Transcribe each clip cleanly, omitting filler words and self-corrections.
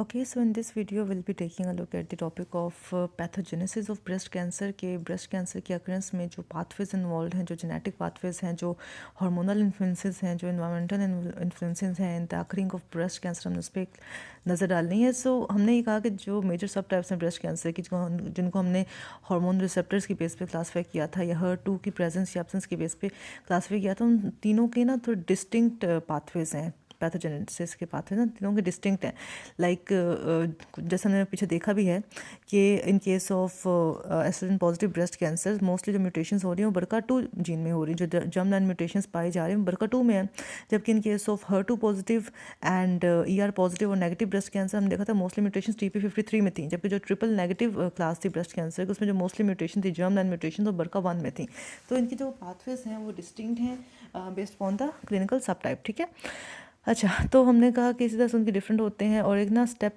Okay, so in this video we'll be taking a look at the topic of pathogenesis of breast cancer के breast cancer के occurrence में जो pathways involved हैं, जो genetic pathways हैं, जो hormonal influences हैं, जो environmental influences हैं, and the occurring of breast cancer हमने उस पर नज़र डालनी है. So हमने ये कहा कि जो major subtypes हैं breast cancer की जिनको हमने hormone receptors की बेस पे क्लासीफाई किया था या HER2 की प्रेजेंस या एब्सेंस की बेस पे क्लासीफाई किया था, उन तीनों के ना थोड़े डिस्टिंक्ट पाथवेज हैं. पैथोजेनेसिस के पाथवे ना तीनों के डिस्टिंक्ट हैं. लाइक जैसे हमने पीछे देखा भी है कि in case of oestrogen positive breast cancer mostly जो म्यूटेशंस हो रही हैं वो BRCA2 जीन में हो रही हैं. जो जर्म लाइन म्यूटेशंस पाई जा रही हैं BRCA2 में है. जबकि in case of HER2 positive and ER positive और नेगेटिव ब्रेस्ट कैंसर हम देखा था मोस्टली म्यूटेशंस TP53 में थी. जबकि जो ट्रिपल नेगेटिव क्लास थी ब्रेस्ट कैंसर की उसमें जो मोस्टली म्यूटेशन थी जर्म लाइन म्यूटेशन और BRCA1 में थी. तो इनकी जो पाथवेज हैं वो डिस्टिंक्ट हैं बेस्ड ऑन द क्लिनिकल सब टाइप. ठीक है. अच्छा, तो हमने कहा कि इसी तरह से उनके डिफरेंट होते हैं और एक ना स्टेप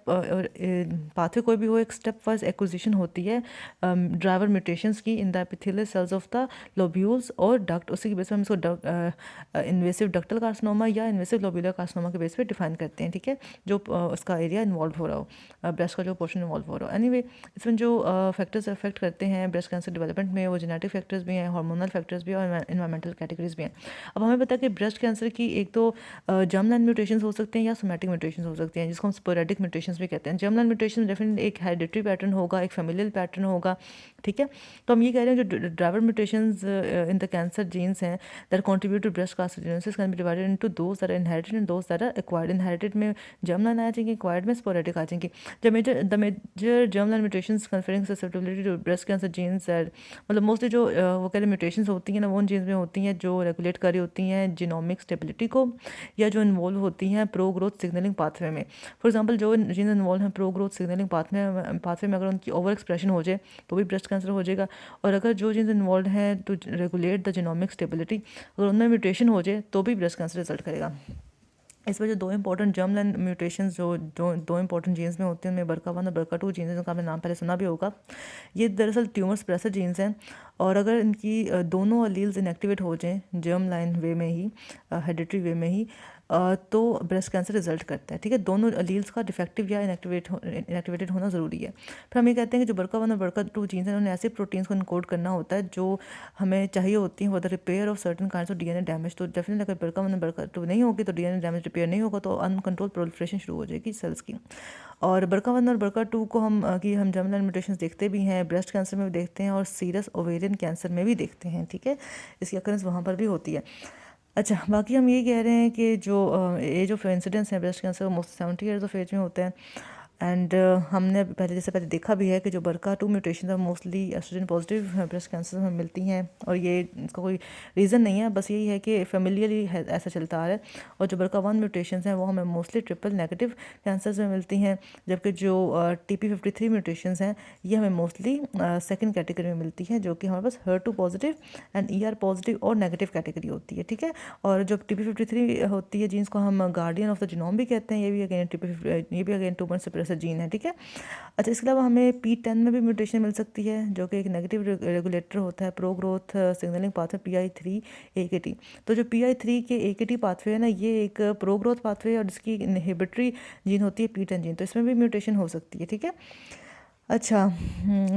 पाथवे कोई भी हो एक स्टेप वाइज एक्विजिशन होती है ड्राइवर म्यूटेशंस की in the epithelial cells of the lobules और डक्ट. उसी के बेस पे हम इसको इन्वेसिव डक्टल कार्सिनोमा या इन्वेसिव लोब्यूलर कार्सिनोमा के बेस पे डिफाइन करते हैं. ठीक है. जो उसका एरिया इन्वॉल्व हो रहा हो, ब्रेस्ट का जो पोर्शन इन्वॉल्व हो रहा हो. एनीवे इसमें जो फैक्टर्स अफेक्ट करते हैं ब्रेस्ट कैंसर डेवलपमेंट में वो जेनेटिक फैक्टर्स भी हैं, हार्मोनल फैक्टर्स भी हैं और एनवायरमेंटल कैटेगरीज भी हैं. अब हमें पता है कि ब्रेस्ट कैंसर की एक तो जर्म लाइन म्यूटेशंस हो सकते हैं या सोमैटिक म्यूटेशंस हो सकते हैं जिसको हम स्पोरेडिक म्यूटेशंस भी कहते हैं. जर्म लाइन म्यूटेशन डेफिनेटली एक हेरिडिटरी पैटर्न होगा, एक फैमिलियल पैटर्न होगा. ठीक है. तो हम ये कह रहे हैं जो driver mutations in the cancer genes हैं that contribute to breast carcinosis can be divided into those that are inherited and those that are acquired. Inherited में जर्म लाइन आ जाएंगे, एक्वायर्ड में स्पोरेडिक आ जाएंगे. The major germ line mutations conferring susceptibility to breast cancer genes मतलब mostly जो वो कह रहे म्यूटेशंस होती हैं ना वो उन जीन्स में होती हैं जो रेगुलेट कर रही होती हैं जीनोमिक स्टेबिलिटी को या जो इन्वॉल्व होती हैं प्रो ग्रोथ सिग्नलिंग पाथवे में. फॉर एग्जांपल जो जीन्स इन्वॉल्व हैं प्रो ग्रोथ सिग्नलिंग पाथवे में अगर उनकी ओवर एक्सप्रेशन हो जाए तो भी ब्रेस्ट कैंसर हो जाएगा. और अगर जो जीन्स इन्वॉल्व हैं to regulate the genomic stability अगर उनमें म्यूटेशन हो जाए तो भी ब्रेस्ट कैंसर रिजल्ट करेगा. इस वजह दो इंपॉर्टेंट जर्म लाइन म्यूटेशंस जो दो इंपॉर्टेंट जीन्स में होते हैं उनमें BRCA1 और BRCA2 जीन्स हैं जिनका आपने नाम पहले सुना भी होगा. ये दरअसल ट्यूमर सप्रेसर जीन्स हैं और अगर इनकी दोनों अलील्स इनएक्टिवेट हो जाएं जर्म लाइन वे में ही हेरिडिटरी वे में ही तो ब्रेस्ट कैंसर रिजल्ट करता है. ठीक है. दोनों अलील्स का डिफेक्टिव या इनएक्टिवेटेड होना ज़रूरी है. फिर हम ये कहते हैं कि जो BRCA1 और BRCA2 जीन्स हैं उन्हें ऐसे प्रोटीन्स को इनकोड करना होता है जो हमें चाहिए होती हैं for the repair of certain kinds of DNA damage. तो डेफिनेटली अगर BRCA1 और BRCA2 नहीं होगी तो DNA डैमेज रिपेयर नहीं होगा तो अनकंट्रोल प्रोलिफरेशन शुरू हो जाएगी सेल्स की. और BRCA1 और BRCA2 को हम जर्म लाइन म्यूटेशंस देखते भी हैं, ब्रेस्ट कैंसर में भी देखते हैं और सीरस ओवेरियन कैंसर में भी देखते हैं. ठीक है. इसकी अकरेंस वहाँ पर भी होती है. अच्छा, बाकी हम ये कह रहे हैं कि जो एज ऑफ इंसिडेंस है ब्रेस्ट कैंसर वो मोस्ट 70 ईयर्स ऑफ एज में होते हैं. एंड हमने पहले देखा भी है कि जो BRCA2 म्यूटेशन है mostly estrogen positive breast cancer में मिलती हैं और ये इसका कोई रीज़न नहीं है, बस यही है कि फेमिलियरली ऐसा चलता आ रहा है. और जो BRCA1 म्यूटेशंस हैं वो हमें मोस्टली ट्रिपल नेगेटिव कैंसर्स में मिलती हैं. जबकि जो TP53 म्यूटेशंस हैं ये हमें मोस्टली सेकेंड कैटेगरी में मिलती हैं जो कि हमारे पास HER2 positive and ER positive और नेगेटिव कैटेगरी होती है. ठीक है. और जो TP53 होती है जीन्स को हम गार्डियन ऑफ द जीनोम भी कहते हैं. ये भी अगेन ट्यूमर सप्रेसर जीन है. ठीक है. अच्छा, इसके अलावा हमें P10 में भी म्यूटेशन मिल सकती है जो कि एक नेगेटिव रेगुलेटर होता है pro growth signalling pathway PI3 AKT. तो जो PI3 के AKT पाथवे है ना ये एक प्रो ग्रोथ पाथवे है और इसकी इनहिबिटरी जीन होती है P10 जीन. तो इसमें भी म्यूटेशन हो सकती है. ठीक है. अच्छा,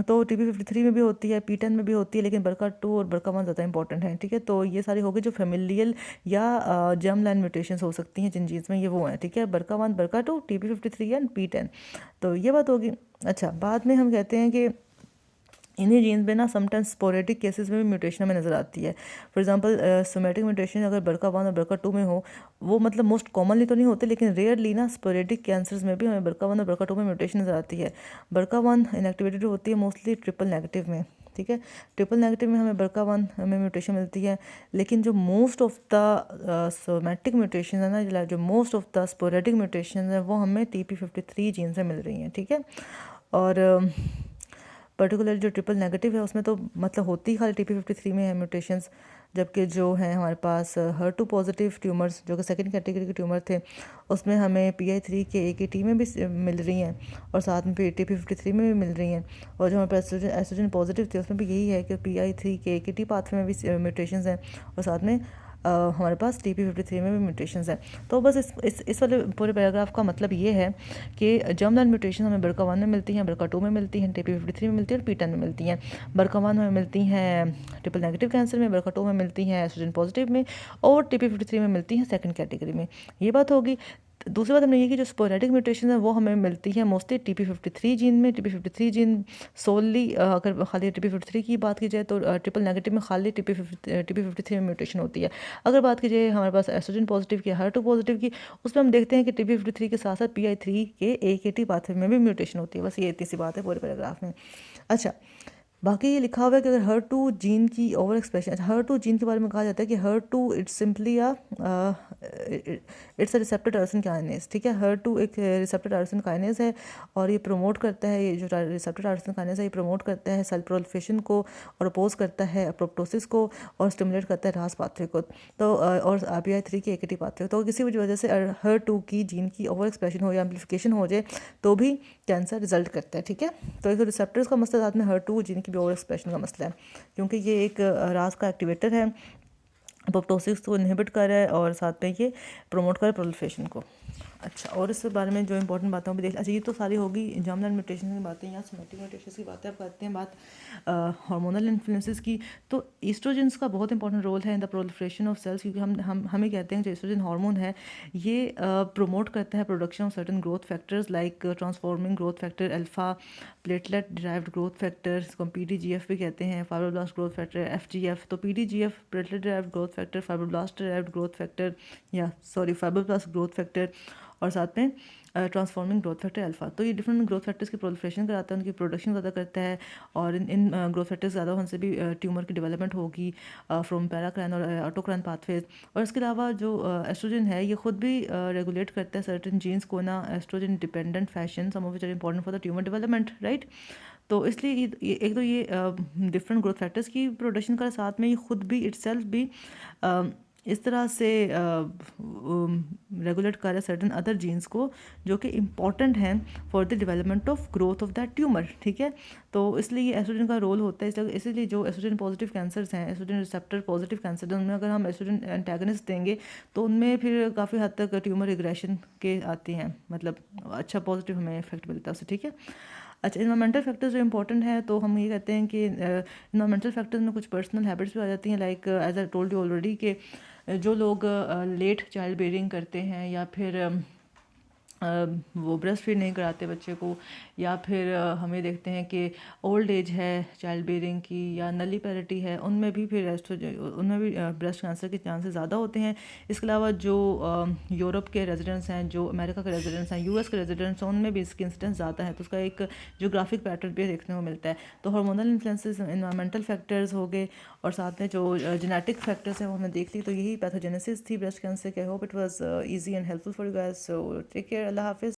तो TP53 में भी होती है, P10 में भी होती है, लेकिन BRCA2 और BRCA1 ज़्यादा इंपॉर्टेंट है. ठीक है. तो ये सारी होगी जो फेमिलियल या जर्म लाइन म्यूटेशंस हो सकती हैं जिन जीन्स में ये वो हैं. ठीक है. BRCA1 BRCA2 TP53 and P10. तो ये बात होगी. अच्छा, बाद में हम कहते हैं कि इन्हीं जीन्स में ना समटाइम्स स्पोरेडिक केसेस में भी म्यूटेशन हमें नज़र आती है. फॉर एग्जांपल सोमैटिक म्यूटेशन अगर BRCA1 और BRCA2 में हो वो मतलब मोस्ट कॉमनली तो नहीं होते लेकिन रेयरली ना स्पोरेडिक कैंसर्स में भी हमें BRCA1 और BRCA2 में म्यूटेशन नज़र आती है. BRCA1 इनएक्टिवेटेड होती है मोस्टली ट्रिपल नेगेटिव में. ठीक है. ट्रिपल नेगेटिव में हमें BRCA1 में म्यूटेशन मिलती है लेकिन जो most of the somatic mutation है ना जो most of the sporadic mutation है वो हमें TP53 जीन से मिल रही हैं. ठीक है. और पर्टिकुलर जो ट्रिपल नेगेटिव है उसमें तो मतलब होती ही खाली TP53 में है म्यूटेशंस. जबकि जो है हमारे पास HER2 पॉजिटिव ट्यूमर्स जो कि सेकंड कैटेगरी के ट्यूमर थे उसमें हमें PI3 के AKT में भी मिल रही हैं और साथ में TP53 में भी मिल रही हैं. और जो हमारे पास एस्ट्रोजन पॉजिटिव थे उसमें भी यही है कि PI3 के AKT पाथवे में भी म्यूटेशंस हैं और साथ में हमारे पास TP53 में भी म्यूटेशंस हैं। तो बस इस वाले पूरे पैराग्राफ का मतलब ये है कि जर्मलाइन म्यूटेशन हमें BRCA1 में मिलती हैं, BRCA2 में मिलती हैं, TP53 में मिलती है और P10 में मिलती हैं। BRCA1 में मिलती हैं ट्रिपल नेगेटिव कैंसर में, BRCA2 में मिलती हैं एस्ट्रोजन पॉजिटिव में, और TP53 में मिलती हैं सेकंड कैटेगरी में। ये बात होगी। दूसरी बात हमने ये कि जो स्पोरेडिक म्यूटेशन है वो हमें मिलती है मोस्टली TP53 जीन में। TP53 जीन सोलली अगर खाली TP53 की बात की जाए तो ट्रिपल नेगेटिव में खाली TP53 में म्यूटेशन होती है। अगर बात की जाए हमारे पास एस्ट्रोजन पॉजिटिव की, HER2 पॉजिटिव की, उसमें हम देखते हैं कि TP53 के साथ साथ PI3 के AKT पाथवे में भी म्यूटेशन होती है। बस ये इतनी सी बात है पूरे पैराग्राफ में। अच्छा, बाकी ये लिखा हुआ है कि अगर HER2 जीन की ओवर एक्सप्रेशन, अच्छा HER2 जीन के बारे में कहा जाता है कि HER2 it's simply it's a receptor tyrosine kinase. ठीक है, HER2 एक रिसेप्टर टायरोसिन काइनेज है और ये प्रमोट करता है, ये जो रिसेप्टर टायरोसिन काइनेज है ये प्रमोट करता है सेल प्रोलिफरेशन को और अपोज करता है अपोप्टोसिस को और स्टिमुलेट करता है RAS पाथवे को, तो और PI3 की AKT पाथवे। तो किसी भी वजह से HER2 की जीन की ओवर एक्सप्रेशन हो या एम्प्लीफिकेशन हो जाए तो भी कैंसर रिजल्ट करता है। ठीक है, तो एक तो रिसेप्टर्स का मसला, साथ में HER2 जीन की भी ओवर एक्सप्रेशन का मसला है, क्योंकि ये एक RAS का एक्टिवेटर है, अपोप्टोसिस को इनहिबिट कर रहा है और साथ में ये प्रमोट कर प्रोलिफरेशन को। अच्छा, और इस बारे में जो इंपॉर्टेंट बातें भी देख, अच्छा ये तो सारी होगी जर्मलाइन म्यूटेशन की बातें या सोमेटिक म्यूटेशन की बातें। अब करते हैं बात हार्मोनल इन्फ्लुएंसेस की। तो ईस्ट्रोजन्स का बहुत इंपॉर्टेंट रोल है in the proliferation of cells, क्योंकि हम ही कहते हैं जो ईस्ट्रोजन हार्मोन है ये प्रमोट करता है production of certain growth factors like transforming growth factor alpha, platelet derived growth factor, इसको PDGF भी कहते हैं, फाइब्रोब्लास्ट ग्रोथ फैक्टर FGF। तो PDGF platelet derived growth factor, fibroblast derived growth factor या फाइब्रोब्लास्ट ग्रोथ फैक्टर, और साथ में transforming growth factor alpha. तो ये डिफरेंट ग्रोथ फैक्टर्स की प्रोलिफरेशन कराता है, उनकी प्रोडक्शन ज़्यादा करता है, और इन ग्रोथ फैक्टर्स ज़्यादा होने से भी ट्यूमर की डेवलपमेंट होगी फ्रॉम पैराक्राइन और ऑटोक्राइन पाथवेज। और इसके अलावा जो एस्ट्रोजन है ये खुद भी रेगुलेट करता है सर्टन जीन्स को ना estrogen dependent fashion, some of which are important for the tumour development, right. तो इसलिए एक तो ये डिफरेंट ग्रोथ फैक्टर्स की प्रोडक्शन का, साथ में ये खुद भी इटसेल्फ भी इस तरह से रेगुलेट कर रहा है सर्टन अदर जीन्स को जो कि इम्पॉर्टेंट हैं for the development of growth of that tumour. ठीक है, तो इसलिए ये एस्ट्रोजन का रोल होता है। इसलिए जो एस्ट्रोजन पॉजिटिव कैंसर्स हैं, एस्ट्रोजन रिसेप्टर पॉजिटिव कैंसर हैं, उनमें अगर हम एस्ट्रोजन एंटागनिस्ट देंगे तो उनमें फिर काफ़ी हद तक ट्यूमर रिग्रेशन के आती हैं, मतलब अच्छा पॉजिटिव हमें इफेक्ट मिलता है उससे। ठीक है, अच्छा इन्वायरमेंटल फैक्टर्स जो इंपॉर्टेंट है तो हम ये कहते हैं कि इन्वायरमेंटल फैक्टर्स में कुछ पर्सनल हैबिट्स भी आ जाती हैं, like as I told you already कि जो लोग लेट चाइल्ड बेयरिंग करते हैं या फिर वो ब्रेस्ट फीड नहीं कराते बच्चे को, या फिर हमें देखते हैं कि ओल्ड एज है चाइल्ड बेयरिंग की या नली पैरिटी है, उनमें भी फिर उनमें भी ब्रेस्ट कैंसर के चांसेस ज़्यादा होते हैं। इसके अलावा जो यूरोप के रेजिडेंट्स हैं, जो अमेरिका के रेजिडेंट्स हैं, US के रेजिडेंट्स हैं, उनमें भी इसके इंसिडेंस ज़्यादा है, तो उसका एक जोग्राफिक पैटर्न भी देखने को मिलता है। तो हार्मोनल इन्फ्लुएंसेस, इन्वायरमेंटल फैक्टर्स हो गए, और साथ में जो जेनेटिक फैक्टर्स हैं वो हमने देख ली। तो यही पैथोजेनेसिस थी ब्रेस्ट कैंसर के। I hope it was easy and helpful for you guys, so take care, अल्लाह हाफिज़।